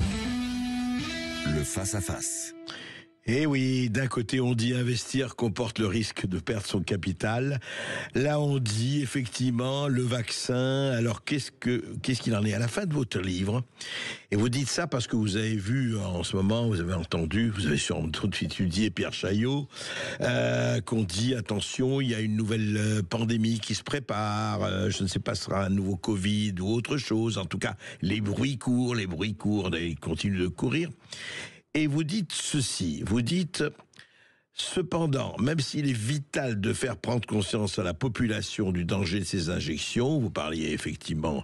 A: Le face-à-face.
C: Eh oui, d'un côté on dit investir comporte le risque de perdre son capital. Là on dit effectivement le vaccin. Alors qu'est-ce qu'il en est à la fin de votre livre? Et vous dites ça parce que vous avez vu en ce moment, vous avez entendu, vous avez sûrement tout de suite étudié Pierre Chaillot, qu'on dit attention, il y a une nouvelle pandémie qui se prépare. Je ne sais pas, ce sera un nouveau Covid ou autre chose. En tout cas, les bruits courent, ils continuent de courir. Et vous dites ceci, vous dites, cependant, même s'il est vital de faire prendre conscience à la population du danger de ces injections, vous parliez effectivement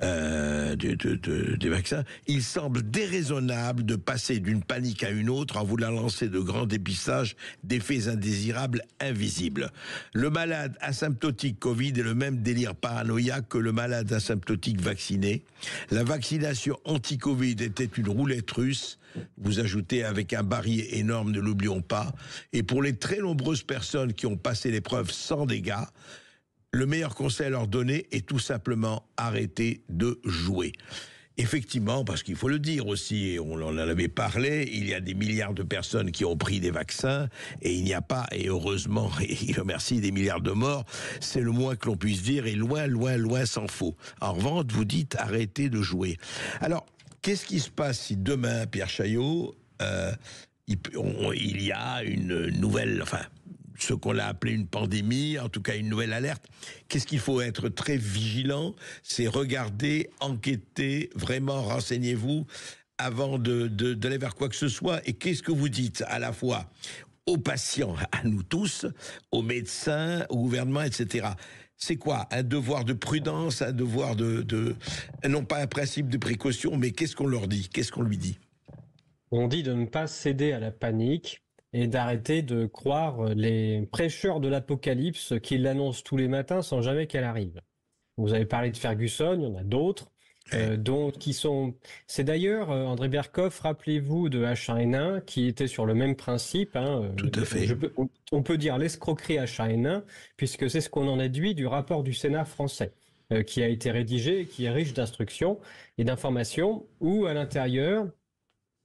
C: des vaccins, il semble déraisonnable de passer d'une panique à une autre en voulant lancer de grands dépistages d'effets indésirables invisibles. Le malade asymptotique Covid est le même délire paranoïaque que le malade asymptotique vacciné. La vaccination anti-Covid était une roulette russe. Vous ajoutez avec un barillet énorme, ne l'oublions pas. Et pour les très nombreuses personnes qui ont passé l'épreuve sans dégâts, le meilleur conseil à leur donner est tout simplement arrêter de jouer. Effectivement, parce qu'il faut le dire aussi, et on en avait parlé, il y a des milliards de personnes qui ont pris des vaccins, et il n'y a pas, et heureusement, et merci, des milliards de morts. C'est le moins que l'on puisse dire, et loin s'en faut. En revanche, vous dites arrêtez de jouer. Alors, qu'est-ce qui se passe si demain, Pierre Chaillot, il y a une nouvelle, ce qu'on a appelé une pandémie, en tout cas une nouvelle alerte? Qu'est-ce qu'il faut être très vigilant? C'est regarder, enquêter, vraiment renseignez-vous avant d'aller vers quoi que ce soit. Et qu'est-ce que vous dites à la fois aux patients, à nous tous, aux médecins, au gouvernement, etc. C'est quoi? Un devoir de prudence, un devoir non pas un principe de précaution, mais qu'est-ce qu'on leur dit? Qu'est-ce qu'on lui dit?
D: On dit de ne pas céder à la panique et d'arrêter de croire les prêcheurs de l'apocalypse qui l'annoncent tous les matins sans jamais qu'elle arrive. Vous avez parlé de Ferguson, il y en a d'autres. C'est d'ailleurs Andrei Berkov, rappelez-vous de H1N1 qui était sur le même principe.
C: Tout à fait.
D: On peut dire l'escroquerie H1N1 puisque c'est ce qu'on en déduit du rapport du Sénat français qui a été rédigé, qui est riche d'instructions et d'informations où à l'intérieur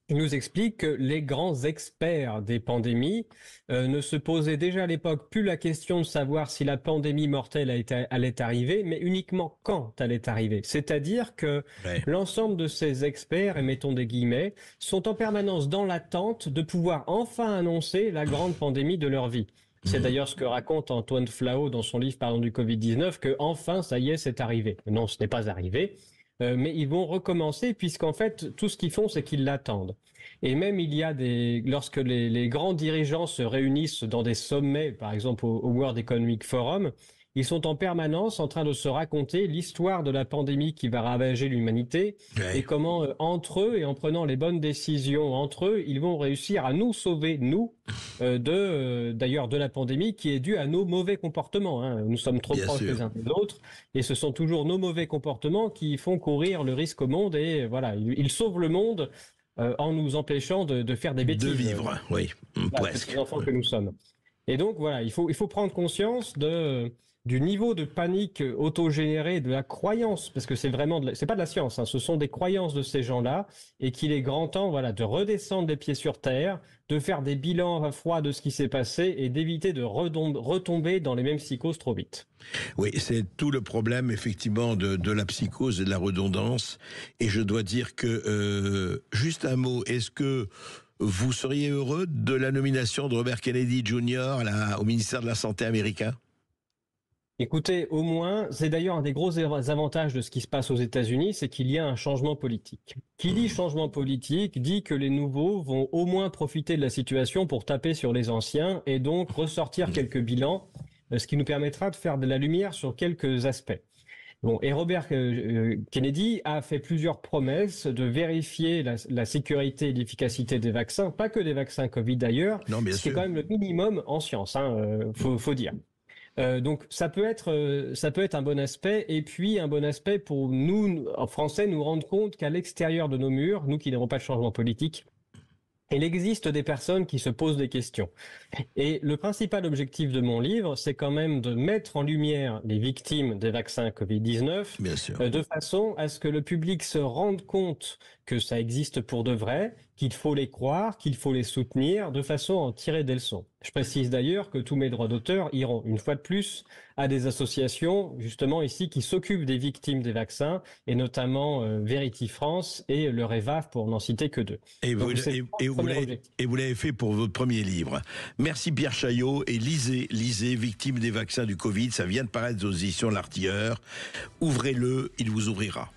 D: il nous explique que les grands experts des pandémies ne se posaient déjà à l'époque plus la question de savoir si la pandémie mortelle allait arriver, mais uniquement quand elle allait arriver. C'est-à-dire que l'ensemble de ces experts, et mettons des guillemets, sont en permanence dans l'attente de pouvoir enfin annoncer la grande pandémie de leur vie. C'est d'ailleurs ce que raconte Antoine Flao dans son livre Parlons du Covid-19, que enfin, ça y est, c'est arrivé. Non, ce n'est pas arrivé. Mais ils vont recommencer puisqu'en fait, tout ce qu'ils font, c'est qu'ils l'attendent. Et même lorsque les grands dirigeants se réunissent dans des sommets, par exemple au World Economic Forum, ils sont en permanence en train de se raconter l'histoire de la pandémie qui va ravager l'humanité et comment, entre eux et en prenant les bonnes décisions entre eux, ils vont réussir à nous sauver, d'ailleurs de la pandémie qui est due à nos mauvais comportements. Nous sommes trop proches les uns des autres et ce sont toujours nos mauvais comportements qui font courir le risque au monde et voilà, ils sauvent le monde en nous empêchant de faire des bêtises.
C: De vivre, presque.
D: Les enfants que nous sommes. Et donc voilà, il faut prendre conscience du niveau de panique autogénérée, de la croyance, parce que c'est pas de la science, ce sont des croyances de ces gens-là, et qu'il est grand temps, de redescendre les pieds sur terre, de faire des bilans à froid de ce qui s'est passé et d'éviter de retomber dans les mêmes psychoses trop vite.
C: Oui, c'est tout le problème, effectivement, de la psychose et de la redondance. Et je dois dire que, juste un mot, est-ce que vous seriez heureux de la nomination de Robert Kennedy Jr. Au ministère de la Santé américain?
D: Écoutez, au moins, c'est d'ailleurs un des gros avantages de ce qui se passe aux États-Unis, c'est qu'il y a un changement politique. Qui dit changement politique dit que les nouveaux vont au moins profiter de la situation pour taper sur les anciens et donc ressortir quelques bilans, ce qui nous permettra de faire de la lumière sur quelques aspects. Bon, et Robert Kennedy a fait plusieurs promesses de vérifier la sécurité et l'efficacité des vaccins, pas que des vaccins Covid d'ailleurs, ce qui est quand même le minimum en science, faut dire. Donc ça peut être un bon aspect, et puis un bon aspect pour nous, en Français, nous rendre compte qu'à l'extérieur de nos murs, nous qui n'avons pas de changement politique, il existe des personnes qui se posent des questions. Et le principal objectif de mon livre, c'est quand même de mettre en lumière les victimes des vaccins Covid-19, de façon à ce que le public se rende compte que ça existe pour de vrai, qu'il faut les croire, qu'il faut les soutenir, de façon à en tirer des leçons. Je précise d'ailleurs que tous mes droits d'auteur iront, une fois de plus, à des associations, justement ici, qui s'occupent des victimes des vaccins, et notamment Verity France et le REVAF, pour n'en citer que deux.
C: Et vous l'avez fait pour votre premier livre. Merci Pierre Chaillot, et lisez Victimes des vaccins du Covid, ça vient de paraître aux éditions L'Artilleur. Ouvrez-le, il vous ouvrira.